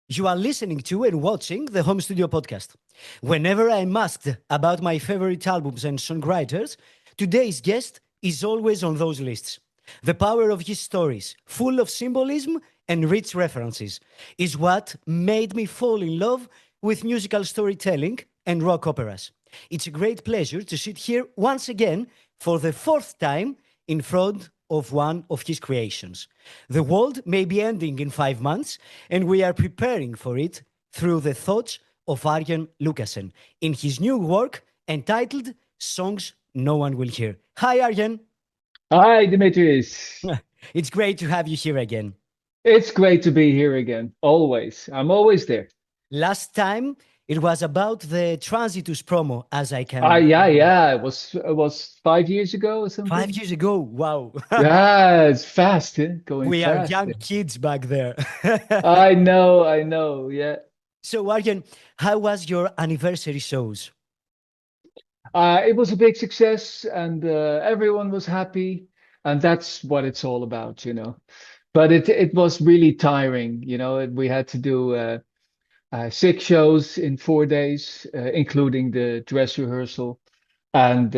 You are listening to and watching the Home Studio Podcast. Whenever I'm asked about my favorite albums and songwriters, today's guest is always on those lists. The power of his stories, full of symbolism and rich references, is what made me fall in love with musical storytelling and rock operas. It's a great pleasure to sit here once again for the fourth time in front of one of his creations. The world may be ending in 5 months, and we are preparing for it through the thoughts of Arjen Lucassen in his new work entitled Songs No One Will Hear. Hi, Arjen. Hi, Dimitris. It's great to have you here again. It's great to be here again. Always. I'm always there. Last time, it was about the Transitus promo, as I Ah, can yeah, remember. yeah. It was 5 years ago or 5 something. years ago, wow. Yeah, it's fast, eh? Going We are fast. young kids back there. I know, I know. Yeah. So, Arjen, how was your anniversary shows? It was a big success and everyone was happy. And that's what it's all about. But it was really tiring. We had to do 6 shows in 4 days, including the dress rehearsal. And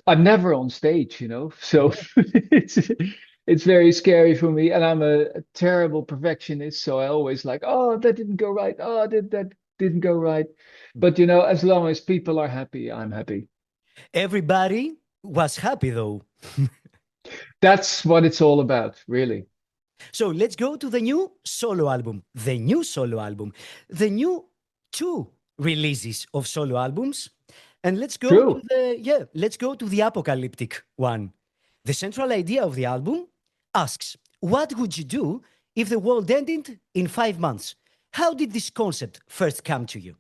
I'm never on stage, so Yeah. it's very scary for me. And I'm a terrible perfectionist, so I always like, oh, that didn't go right. Oh, that didn't go right. But as long as people are happy, I'm happy. Everybody was happy though. That's what it's all about, really. So let's go to the new solo album. The new solo album. The new two releases of solo albums. And True. let's go to the apocalyptic one. The central idea of the album asks, what would you do if the world ended in 5 months? How did this concept first come to you?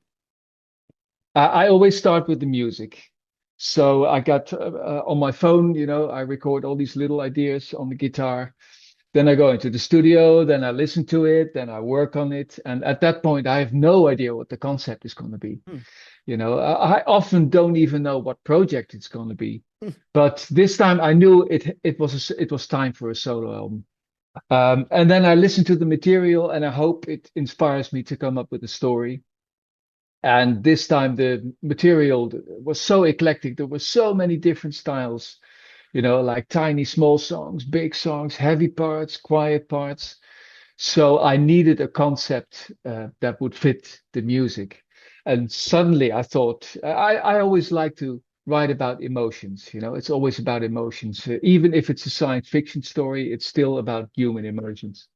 I always start with the music. So I got on my phone, I record all these little ideas on the guitar. Then I go into the studio, then I listen to it, then I work on it. And at that point, I have no idea what the concept is going to be. Hmm. I often don't even know what project it's going to be. Hmm. But this time I knew it was time for a solo album. And then I listen to the material and I hope it inspires me to come up with a story. And this time the material was so eclectic. There were so many different styles, like tiny, small songs, big songs, heavy parts, quiet parts. So I needed a concept that would fit the music. And suddenly I thought, I always like to write about emotions. It's always about emotions. Even if it's a science fiction story, it's still about human emotions.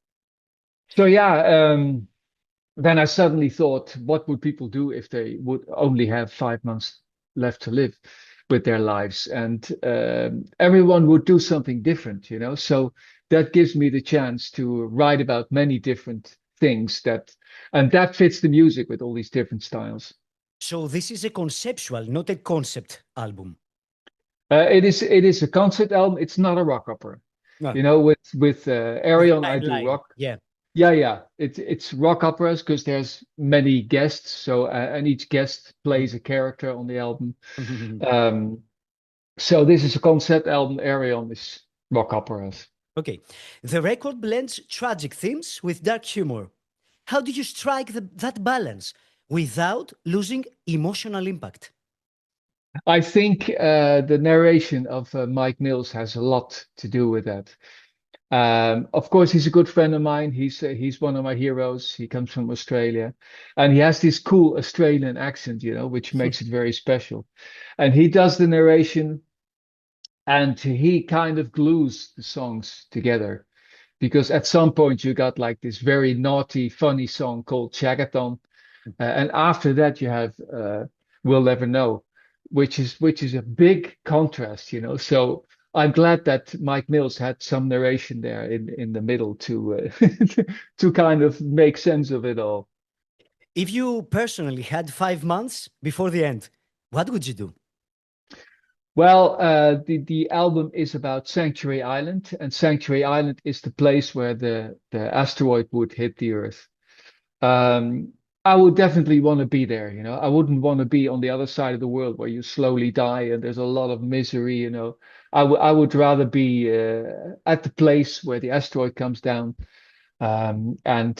So yeah, then I suddenly thought, what would people do if they would only have 5 months left to live with their lives? And everyone would do something different. So that gives me the chance to write about many different things and that fits the music with all these different styles. So this is a conceptual, not a concept album. It is a concept album. It's not a rock opera. Ah, With the Ayreon, I do timeline. rock. Yeah. Yeah, yeah. It's rock operas because there's many guests, so and each guest plays a character on the album. Um, so this is a concept album. Arion is rock operas. Okay. The record blends tragic themes with dark humor. How do you strike that balance without losing emotional impact? I think the narration of Mike Mills has a lot to do with that. Of course, he's a good friend of mine. He's one of my heroes. He comes from Australia, and he has this cool Australian accent, which makes it very special. And he does the narration, and he kind of glues the songs together because at some point you got like this very naughty, funny song called Chagathon, and after that you have We'll Never Know, which is a big contrast. So I'm glad that Mike Mills had some narration there in the middle to to kind of make sense of it all. If you personally had 5 months before the end, what would you do? Well, the album is about Sanctuary Island, and Sanctuary Island is the place where the asteroid would hit the Earth. Um, I would definitely want to be there. I wouldn't want to be on the other side of the world where you slowly die and there's a lot of misery. I would rather be at the place where the asteroid comes down. And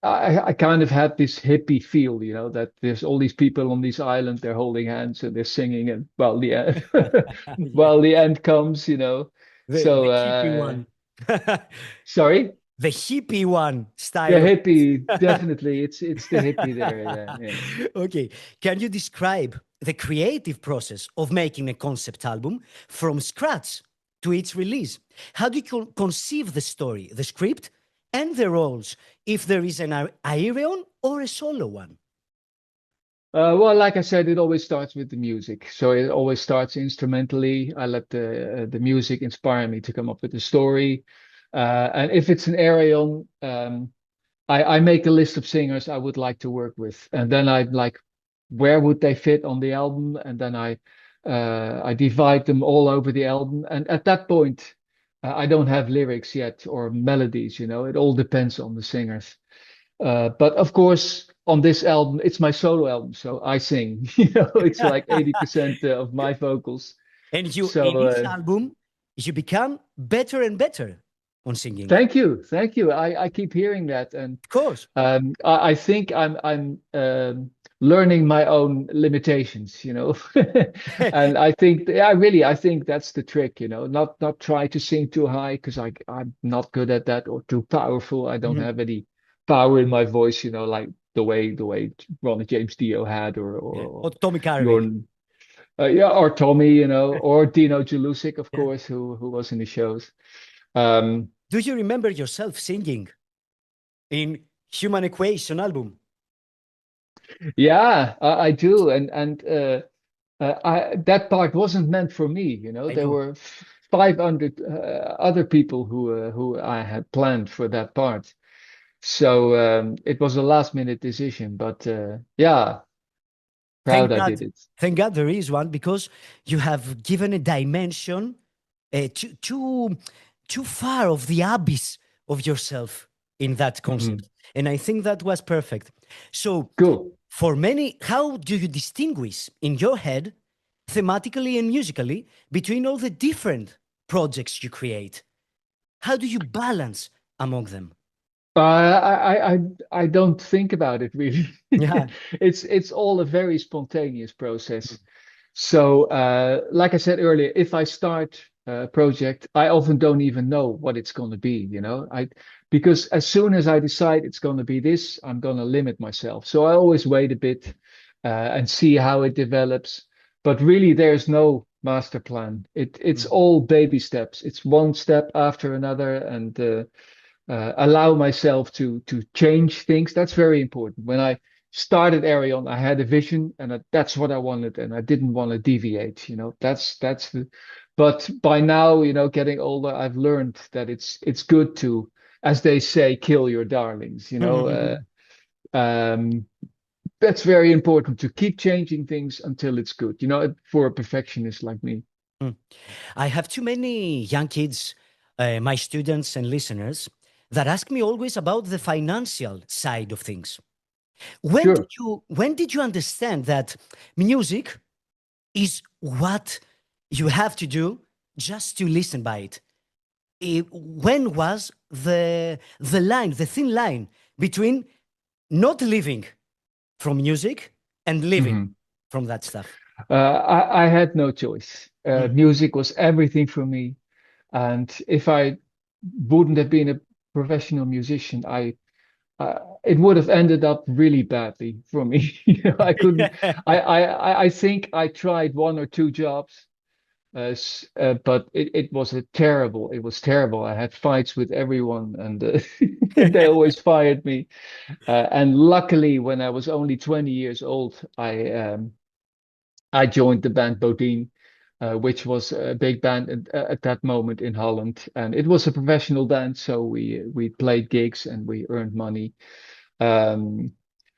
I kind of had this hippie feel, that there's all these people on this island, they're holding hands and they're singing, and well, the end, Yeah, well, the end comes. the So, hippie one. sorry, The hippie one the style of things. hippie, definitely, it's the hippie there. Yeah, yeah. Okay, can you describe the creative process of making a concept album from scratch to its release? How do you conceive the story, the script, and the roles, if there is an Ayreon or a solo one? Well, like I said, it always starts with the music. So it always starts instrumentally. I let the music inspire me to come up with the story. And if it's an Arion, I make a list of singers I would like to work with, and then I like where would they fit on the album, and then I divide them all over the album. And at that point, I don't have lyrics yet or melodies. It all depends on the singers. But of course, on this album, it's my solo album, so I sing. It's like 80% of my vocals. And you, So in each album, you become better and better on singing. thank you, thank you. I keep hearing that, and Of course. I think I'm learning my own limitations. And I think, yeah, really, I think that's the trick. Not try to sing too high because I'm not good at that, or too powerful. I don't Mhm. have any power in my voice, like the way Ronnie James Dio had, or Yeah. or Or Tommy your Carving. yeah, or Tommy, or Dino Jelusic, of Yeah. course, who was in the shows. Um, Do you remember yourself singing in Human Equation album? yeah, I do, and that part wasn't meant for me. I There know. were 500 other people who I had planned for that part. So it was a last minute decision, but yeah, proud Thank I God. did it. Thank God there is one because you have given a dimension too far of the abyss of yourself in that Mhm. concept. And I think that was perfect. So, Cool. for many, how do you distinguish in your head, thematically and musically, between all the different projects you create? How do you balance among them? I don't think about it really. Yeah. It's all a very spontaneous process. So, like I said earlier, if I start a project, I often don't even know what it's going to be. Because as soon as I decide it's going to be this, I'm going to limit myself. So I always wait a bit and see how it develops. But really, there's no master plan. It's Mm. all baby steps. It's one step after another, and allow myself to change things. That's very important. When I started Arion, I had a vision, and that's what I wanted, and I didn't want to deviate. That's the. But by now, getting older, I've learned that it's good to, as they say, kill your darlings. That's very important to keep changing things until it's good. For a perfectionist like me. Mm. I have too many young kids, my students and listeners, that ask me always about the financial side of things. Sure. When did you understand that music is what you have to do just to listen by it? When was the line, the thin line between not living from music and living Mhm. from that stuff? I had no choice. Mm. Music was everything for me. And if I wouldn't have been a professional musician, it would have ended up really badly for me. I couldn't. I think I tried one or two jobs, but it was a terrible. It was terrible. I had fights with everyone, and they always fired me. And luckily, when I was only 20 years old, I joined the band Bodine, which was a big band at that moment in Holland, and it was a professional band. So we played gigs and we earned money. Um,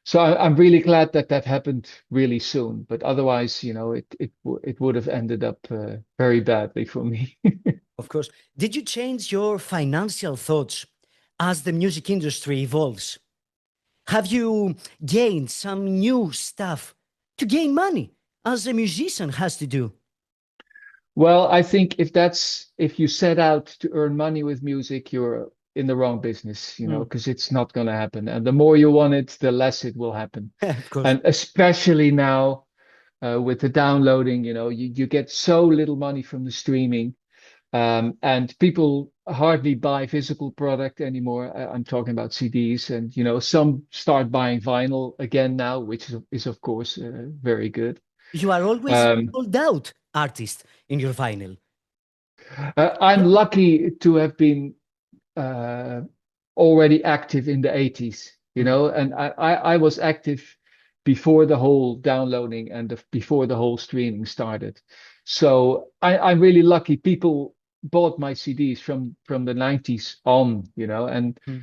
so I'm really glad that that happened really soon. But otherwise, it would have ended up very badly for me. Of course. Did you change your financial thoughts as the music industry evolves? Have you gained some new stuff to gain money as a musician has to do? Well, I think if you set out to earn money with music, in the wrong business, Mm. because it's not going to happen. And the more you want it, the less it will happen. Of course. And especially now with the downloading, you get so little money from the streaming, and people hardly buy physical product anymore. I'm talking about CDs, and some start buying vinyl again now, which is of course very good. You are always Um, sold out artist in your vinyl. I'm lucky to have been uh, already active in the 80s, Mm. and I was active before the whole downloading and before the whole streaming started. So I'm really lucky. People bought my CDs from the 90s on, and Mm.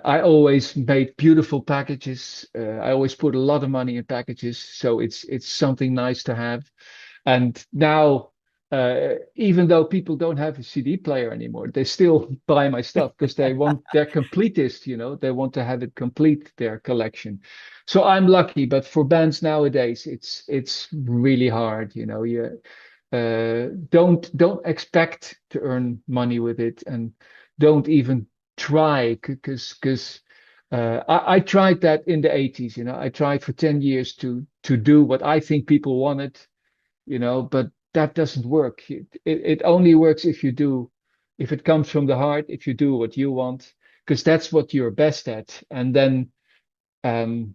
I always made beautiful packages. I always put a lot of money in packages, so it's something nice to have. And now, even though people don't have a CD player anymore, they still buy my stuff because they're completists, they want to have it complete their collection. So I'm lucky, but for bands nowadays, it's really hard, don't expect to earn money with it, and don't even try, because I tried that in the 80s. I tried for 10 years to do what I think people wanted, but that doesn't work. It only works if it comes from the heart, if you do what you want, because that's what you're best at. And then um,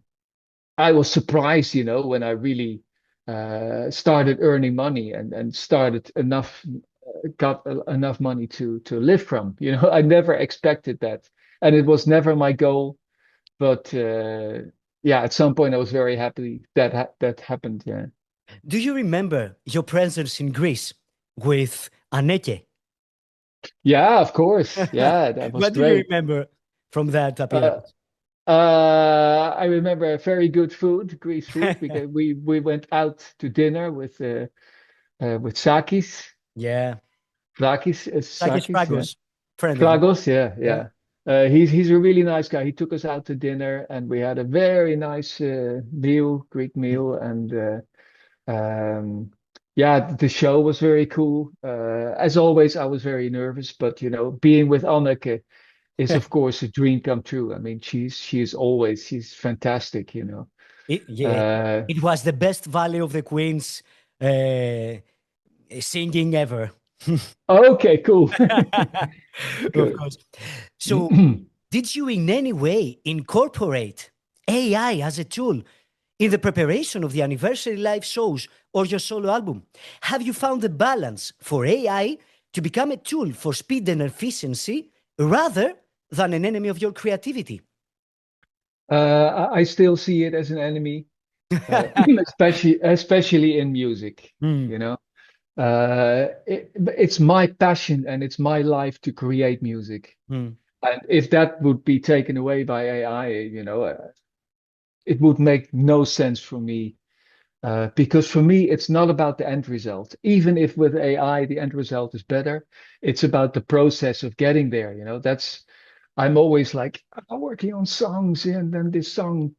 I was surprised, when I really started earning money, and got enough money to live from. I never expected that, and it was never my goal. But yeah, at some point I was very happy that happened. Yeah. Do you remember your presence in Greece with Anneke? Yeah, of course. Yeah, that was What do you great. remember from that Uh, appearance? I remember very good food, Greece food. We went out to dinner with Sakis, Yeah, Sakis Sakis, yeah, Fragos, friend of mine. Flagos, yeah, Yeah. yeah. He's a really nice guy. He took us out to dinner, and we had a very nice meal, Greek meal, and yeah, the show was very cool. As always, I was very nervous, but being with Anneke is of course a dream come true. I mean, she's fantastic. Yeah, Uh, it was the best Valley of the Queens singing ever. okay, cool, Of good. course. So, did you in any way incorporate AI as a tool in the preparation of the anniversary live shows or your solo album? Have you found a balance for AI to become a tool for speed and efficiency rather than an enemy of your creativity? I still see it as an enemy, especially in music. Hmm. You know, it's my passion and it's my life to create music. Hmm. And if that would be taken away by AI, it would make no sense for me. Because for me, it's not about the end result. Even if with AI, the end result is better, it's about the process of getting there. I'm always like, I'm working on songs, and then this song,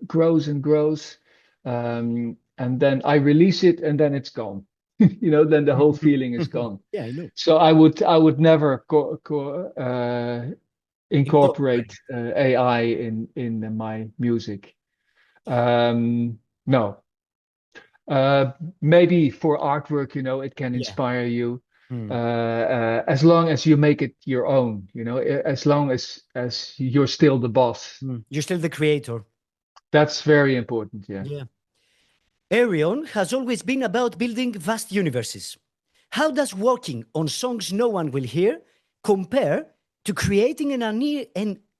grows and grows. And then I release it, and then it's gone. Then the whole feeling is gone. Yeah, I know. So I would never incorporate Incorporate. AI in my music. No. Maybe for artwork, it can Yeah. inspire you, Hmm. as long as you make it your own, as long as you're still the boss. Hmm. You're still the creator. That's very important. Yeah. Yeah. Ayreon has always been about building vast universes. How does working on songs no one will hear compare to creating an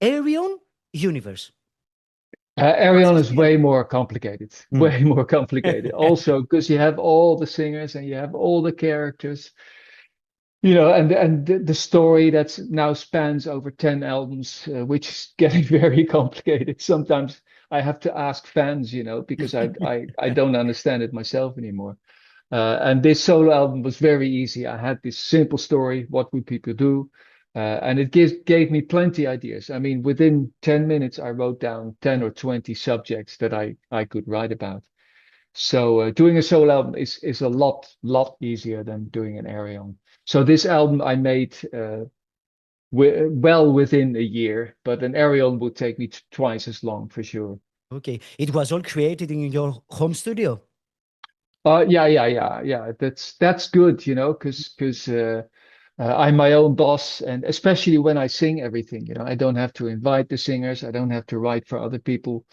Ayreon universe? What's Arion the is skill? way more complicated, Mm. way more complicated. Also, because you have all the singers and you have all the characters. And the story that's now spans over 10 albums, which is getting very complicated. Sometimes I have to ask fans, because I don't understand it myself anymore. And this solo album was very easy. I had this simple story. What would people do? And it gave me plenty ideas. I mean, within 10 minutes, I wrote down 10 or 20 subjects that I could write about. So doing a solo album is a lot easier than doing an Arion. So this album I made well within a year, but an Ayreon would take me twice as long for sure. Okay. It was all created in your home studio. Yeah. That's good, I'm my own boss, and especially when I sing everything, I don't have to invite the singers, I don't have to write for other people.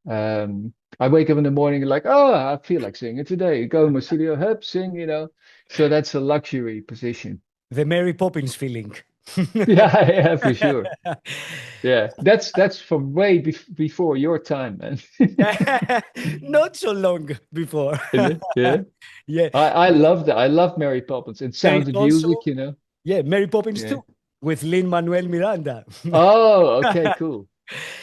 I wake up in the morning like, oh, I feel like singing today. Go in my studio, help sing. So that's a luxury position. The Mary Poppins feeling. Yeah, for sure. Yeah, that's from way before your time, man. Not so long before. Is it? Yeah. Yeah. I love that. I love Mary Poppins and There is Sound of also, Music. yeah, Mary Poppins Yeah. too, with Lin-Manuel Miranda. Oh, okay, cool.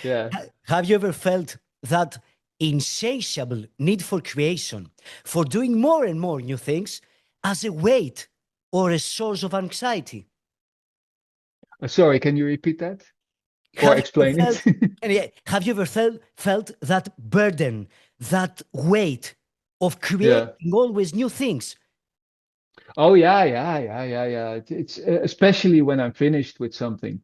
Yeah. Have you ever felt that insatiable need for creation, for doing more and more new things, as a weight or a source of anxiety? Sorry, can you repeat that or Have you ever explain felt, it? and yeah, have you ever felt that burden, that weight of Yeah. creating always new things? Oh, yeah. It's especially when I'm finished with something.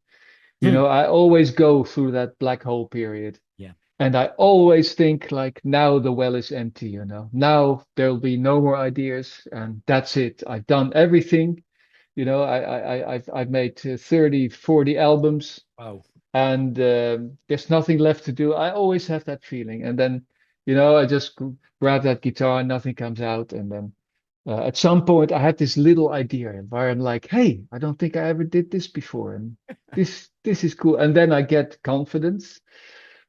Hmm. I always go through that black hole period. Yeah. And I always think like now the well is empty. Now there'll be no more ideas and that's it. I've done everything. I've made 30, 40 albums Wow. and there's nothing left to do. I always have that feeling. And then, I just grab that guitar and nothing comes out. And then at some point I had this little idea where I'm like, hey, I don't think I ever did this before. And this is cool. And then I get confidence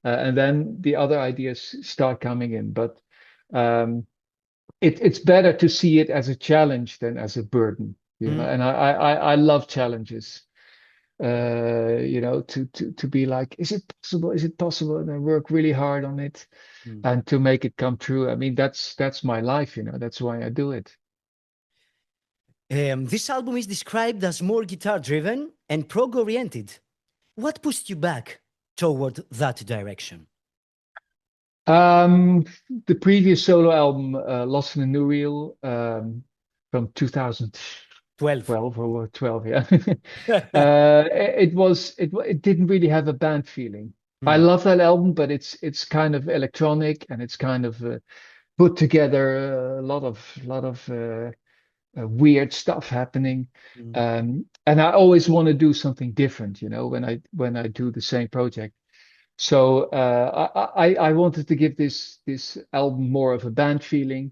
and then the other ideas start coming in. But um, it's better to see it as a challenge than as a burden. Mm, And I love challenges. To be like, is it possible? Is it possible? And I work really hard on it mm. and to make it come true. I mean, that's my life. That's why I do it. This album is described as more guitar driven and prog oriented. What pushed you back toward that direction? Um, the previous solo album, Lost in a New Reel, from 12. 2012 or 12, yeah. It didn't really have a band feeling. I Mm, love that album, but it's kind of electronic and it's kind of put together a lot of weird stuff happening. mm. And I always want to do something different, when I do the same project. So I wanted to give this album more of a band feeling.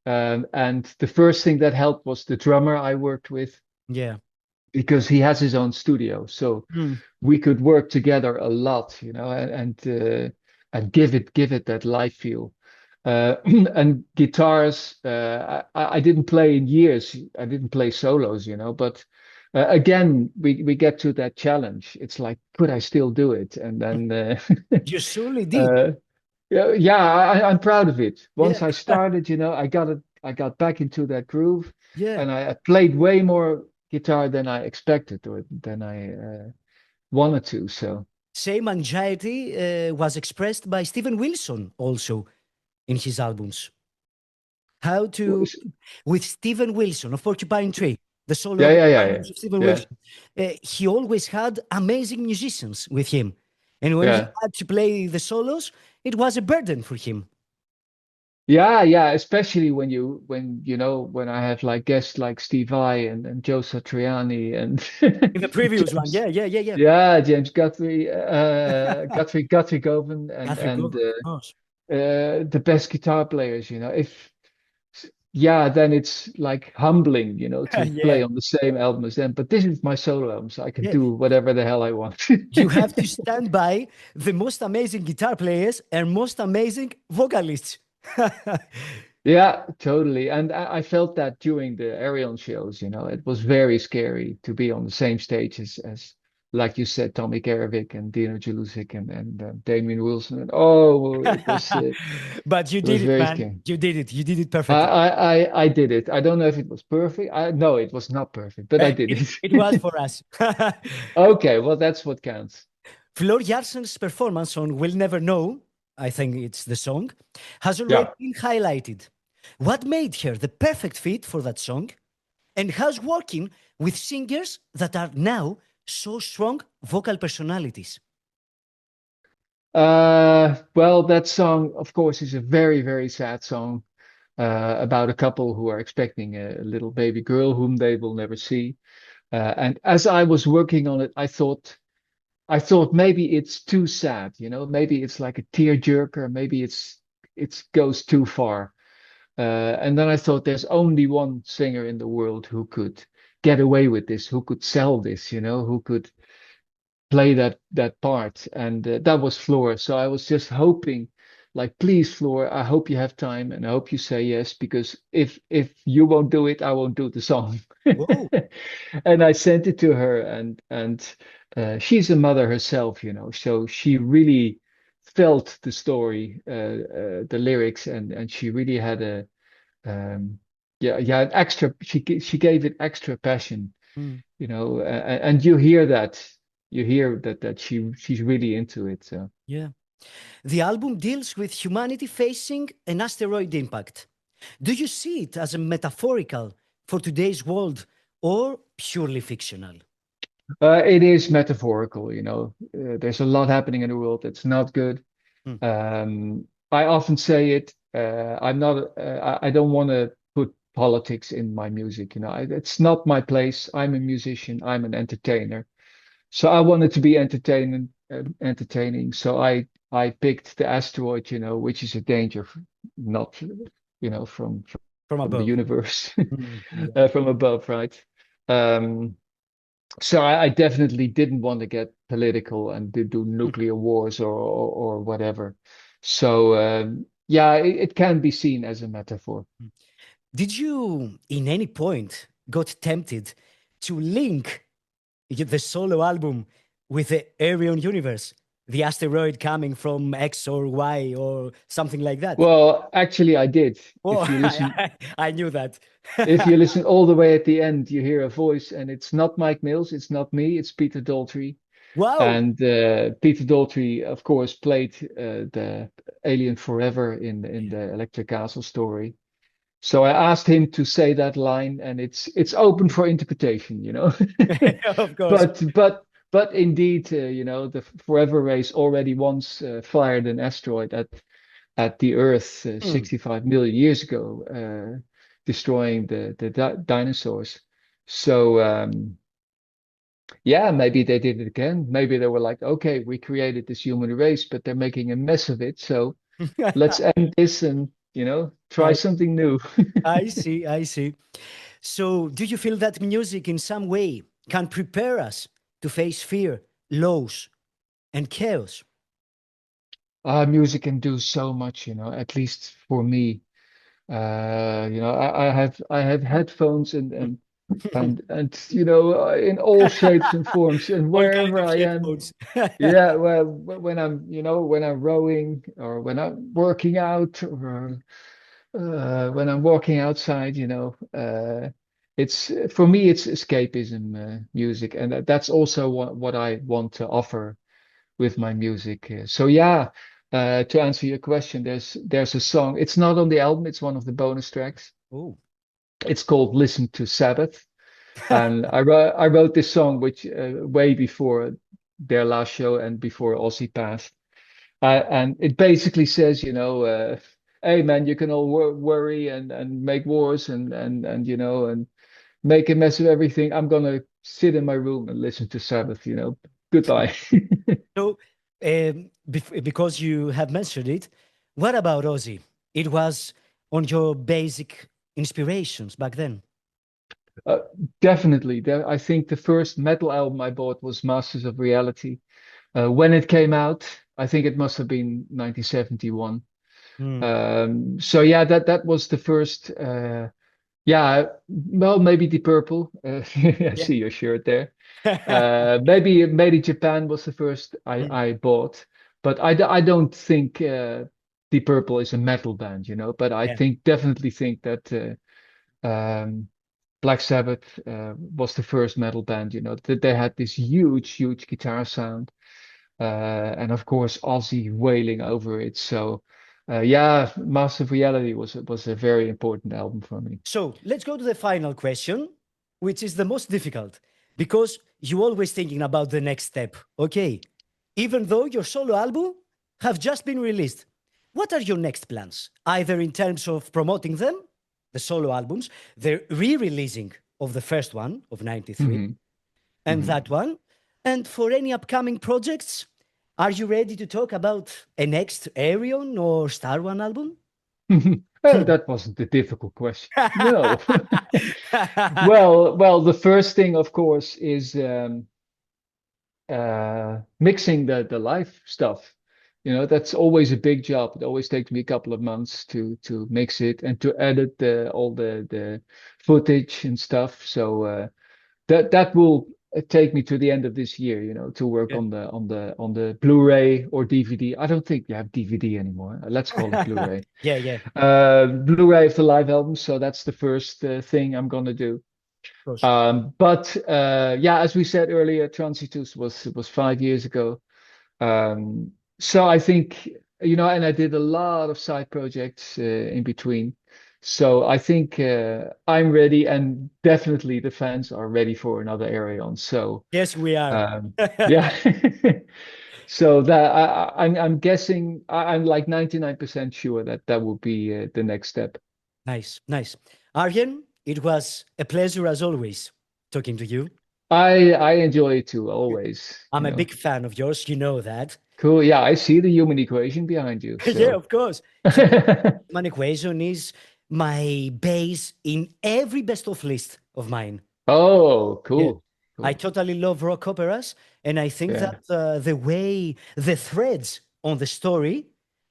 And the first thing that helped was the drummer I worked with Yeah. because he has his own studio. So Mm, we could work together a lot, and give it that live feel. And guitars, I didn't play in years. I didn't play solos, but again, we get to that challenge. It's like, could I still do it? And mm. then, You surely did. uh, yeah, I'm proud of it. Yeah. Once I started, I got back into that groove, Yeah. and I played way more guitar than I expected or than I wanted to. So. Same anxiety was expressed by Steven Wilson also in his albums. How to, with Steven Wilson of Porcupine Tree, the solo Yeah, yeah, yeah, yeah, albums of Steven yeah, Wilson, he always had amazing musicians with him. And when he yeah, had to play the solos, it was a burden for him. yeah. Especially when I have like guests like Steve Vai and Joe Satriani and In the previous one, James, yeah. yeah, James Guthrie, Guthrie Govan, and Guthrie and Govan, uh, of course. the best guitar players. If yeah, then it's like humbling, to Yeah, play on the same album as them. But this is my solo album, so I can yeah. do whatever the hell I want. You have to stand by the most amazing guitar players and most amazing vocalists. Yeah, totally. And I felt that during the Arion shows, it was very scary to be on the same stage as like you said, Tommy Garvik and Dino Jelusic and Damien Wilson. And oh, But you it did was it, very man. scary. You did it. You did it I, perfectly. I I I did it. I don't know if it was perfect. No, it was not perfect, but I did It was it. for us. Okay, well, that's what counts. Flor Jarsen's performance on We'll Never Know, I think it's the song, has already Yeah. been highlighted. What made her the perfect fit for that song? And how's working with singers that are now so strong vocal personalities. Well, that song, of course, is a very, very sad song about a couple who are expecting a little baby girl whom they will never see. And as I was working on it, I thought maybe it's too sad, you know, maybe it's like a tearjerker, maybe it goes too far. And then I thought there's only one singer in the world who could get away with this, who could sell this, you know, who could play that part, and that was Floor. So I was just hoping, like, please, Floor, I hope you have time, and I hope you say yes, because if you won't do it, I won't do the song. Whoa. And I sent it to her, and she's a mother herself, you know, so she really felt the story, the lyrics, and she really had a yeah, an extra. She gave it extra passion, Mm. you know, and you hear that, she's really into it. So Yeah. The album deals with humanity facing an asteroid impact. Do you see it as a metaphorical for today's world or purely fictional? it is metaphorical, you know. There's a lot happening in the world that's not good. Mm. I often say it. I'm not. I don't want to put politics in my music. You know, it's not my place. I'm a musician. I'm an entertainer. So I wanted to be entertaining. So I picked the asteroid, you know, which is a danger, not, you know, From from the above. universe, Mm. Yeah. from above, right? Um, so I definitely didn't want to get political and do nuclear wars or whatever. So yeah, it can be seen as a metaphor. Did you, in any point, got tempted to link the solo album with the Ayreon universe, the asteroid coming from X or Y or something like that? Well, actually, I did. Oh, I knew that. If you listen all the way at the end, you hear a voice, and it's not Mike Mills, it's not me, it's Peter Daltrey. Wow. And Peter Daltrey, of course, played the Alien Forever in Yeah. the Electric Castle story. So I asked him to say that line, and it's open for interpretation, you know. Of course. But but but indeed, you know, the Forever race already once fired an asteroid at the Earth Mm. 65 million years ago, destroying the dinosaurs. So yeah, maybe they did it again. Maybe they were like, okay, we created this human race, but they're making a mess of it. So let's end this and, you know, try I, something new. I see, I see. So, do you feel that music in some way can prepare us to face fear, loss, and chaos? Music can do so much, you know, at least for me. You know, I have headphones and you know, in all shapes and forms and All kind wherever of I am. headphones. Yeah, well, when I'm, you know, when I'm rowing or when I'm working out or when I'm walking outside, you know, it's for me, it's escapism, music, and that's also what I want to offer with my music. So yeah, to answer your question, there's a song. It's not on the album. It's one of the bonus tracks. Oh. It's called "Listen to Sabbath." And I wrote this song which way before their last show and before Ozzy passed. And it basically says, you know, hey man, you can all worry and make wars and you know and make a mess of everything. I'm gonna sit in my room and listen to Sabbath, you know. Goodbye. So, because you have mentioned it, what about Ozzy? It was on your basic inspirations back then. Uh, Definitely. I think the first metal album I bought was Masters of Reality. When it came out, I think it must have been 1971. Hmm. So yeah, that was the first. Yeah, well, maybe Deep Purple. I Yeah. see your shirt there. Maybe Made in Japan was the first Hmm. I bought, but I don't think Deep Purple is a metal band, you know. But I Yeah. think definitely think that Black Sabbath was the first metal band, you know, that they had this huge guitar sound, and of course Ozzy wailing over it. So, yeah, Master of Reality was a very important album for me. So let's go to the final question, which is the most difficult. because you always thinking about the next step. Okay, even though your solo album have just been released, what are your next plans? Either in terms of promoting them, the solo albums, the re-releasing of the first one of 93, Hmm. and Hmm. that one, and for any upcoming projects, are you ready to talk about a next Ayreon or Star One album? Oh, that wasn't a difficult question. No. Well, the first thing, of course, is mixing the live stuff. You know, that's always a big job. It always takes me a couple of months to mix it and to edit all the footage and stuff. So that will take me to the end of this year, you know, to work Yeah. on the Blu-ray or DVD. I don't think you have DVD anymore. Let's call it Blu-ray. Yeah, yeah, of Blu-ray of the live album. So that's the first thing I'm gonna do. course. But yeah, as we said earlier, Transitus was 5 years ago. So I think, you know, and I did a lot of side projects in between. So I think I'm ready, and definitely the fans are ready for another Arion. So Yes, we are. yeah. So that I'm guessing I'm like 99% sure that that will be the next step. Nice, nice. Arjen, it was a pleasure as always talking to you. I enjoy it too, always, I'm you a know. big fan of yours, you know that. Cool. Yeah, I see the human equation behind you. Yeah, So of course. Human equation is my base in every best of list of mine. oh, Yeah. cool. I Cool. totally love rock operas, and I think Yeah. that the way the threads on the story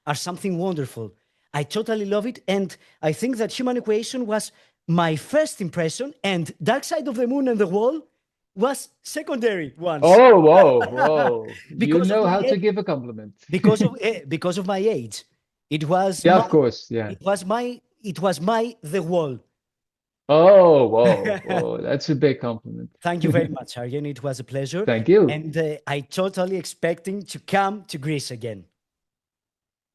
are something wonderful. I totally love it, and I think that Human Equation was my first impression, and Dark Side of the Moon and the Wall was secondary ones Oh, whoa, whoa. You because of know my how to age. give a compliment. Because of my age. It was Yeah, my of course. Yeah. the wall. Oh, whoa, whoa. That's a big compliment. Thank you very much, Arjen. It was a pleasure. Thank you. And I totally expecting to come to Greece again.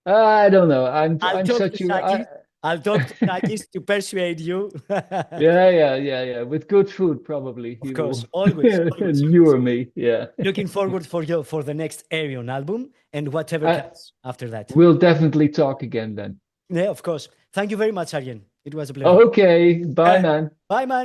I don't know. I'll I'm talk to such a Sakis. I'll talk to Sakis to persuade you. yeah, yeah, yeah, yeah. With good food, probably he Of course, will always, always, always. lure me. Yeah. Looking forward for the next Arion album and whatever I comes after that. We'll definitely talk again then. Yeah, of course. Thank you very much, Arjen. It was a pleasure. Okay. Bye, man. Bye, man.